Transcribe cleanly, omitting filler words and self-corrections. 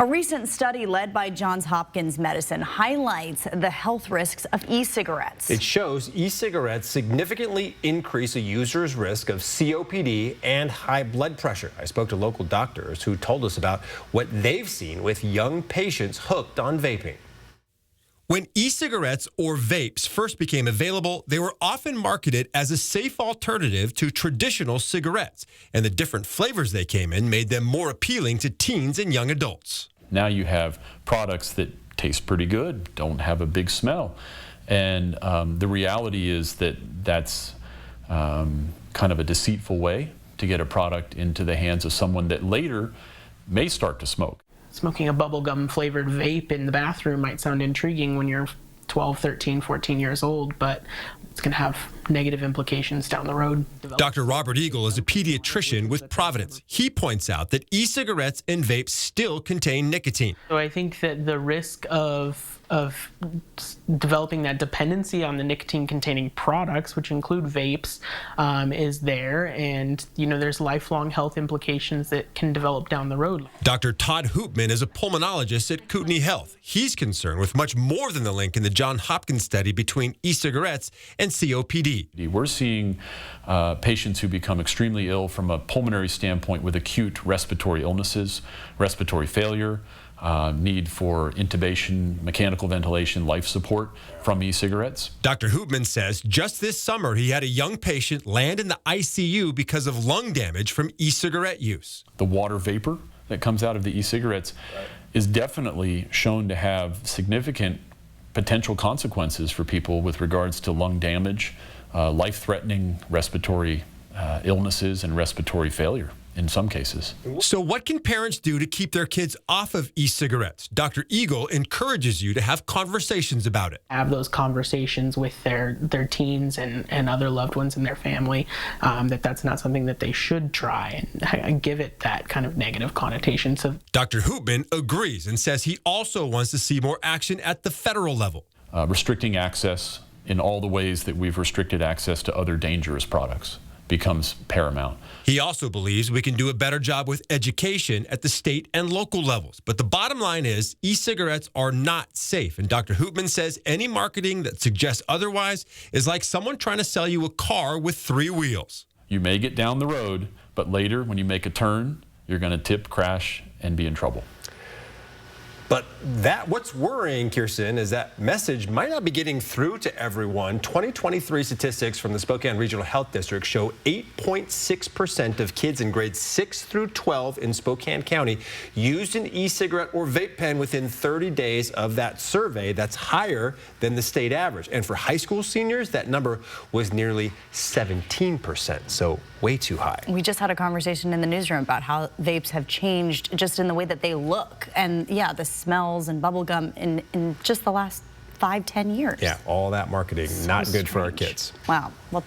A recent study led by Johns Hopkins Medicine highlights the health risks of e-cigarettes. It shows e-cigarettes significantly increase a user's risk of COPD and high blood pressure. I spoke to local doctors who told us about what they've seen with young patients hooked on vaping. When e-cigarettes or vapes first became available, they were often marketed as a safe alternative to traditional cigarettes, and the different flavors they came in made them more appealing to teens and young adults. Now you have products that taste pretty good, don't have a big smell, and the reality is that that's kind of a deceitful way to get a product into the hands of someone that later may start to smoke. Smoking a bubblegum flavored vape in the bathroom might sound intriguing when you're 12, 13, 14 years old, but it's going to have negative implications down the road. Dr. Robert Eagle is a pediatrician with Providence. He points out that e-cigarettes and vapes still contain nicotine. So I think that the risk of developing that dependency on the nicotine-containing products, which include vapes, is there, and there's lifelong health implications that can develop down the road. Dr. Todd Hoopman is a pulmonologist at Kootenai Health. He's concerned with much more than the link in the Johns Hopkins study between e-cigarettes and COPD. We're seeing patients who become extremely ill from a pulmonary standpoint with acute respiratory illnesses, respiratory failure, need for intubation, mechanical ventilation, life support from e-cigarettes. Dr. Hoopman says just this summer he had a young patient land in the ICU because of lung damage from e-cigarette use. The water vapor that comes out of the e-cigarettes is definitely shown to have significant potential consequences for people with regards to lung damage, life-threatening respiratory illnesses, and respiratory failure in some cases. So what can parents do to keep their kids off of e-cigarettes? Dr. Eagle encourages you to have conversations about it. Have those conversations with their teens and other loved ones in their family, that's not something that they should try, and give it that kind of negative connotation. So Dr. Hoopman agrees and says he also wants to see more action at the federal level. Restricting access in all the ways that we've restricted access to other dangerous products becomes paramount. He also believes we can do a better job with education at the state and local levels. But the bottom line is e-cigarettes are not safe. And Dr. Hoopman says any marketing that suggests otherwise is like someone trying to sell you a car with 3 wheels. You may get down the road, but later when you make a turn, you're going to tip, crash, and be in trouble. But what's worrying, Kirsten, is that message might not be getting through to everyone. 2023 statistics from the Spokane Regional Health District show 8.6% of kids in grades 6 through 12 in Spokane County used an e-cigarette or vape pen within 30 days of that survey. That's higher than the state average. And for high school seniors, that number was nearly 17%, so way too high. We just had a conversation in the newsroom about how vapes have changed just in the way that they look. And yeah, the smells and bubblegum in just the last 5-10 years. Yeah, all that marketing, not good for our kids. Wow. Well,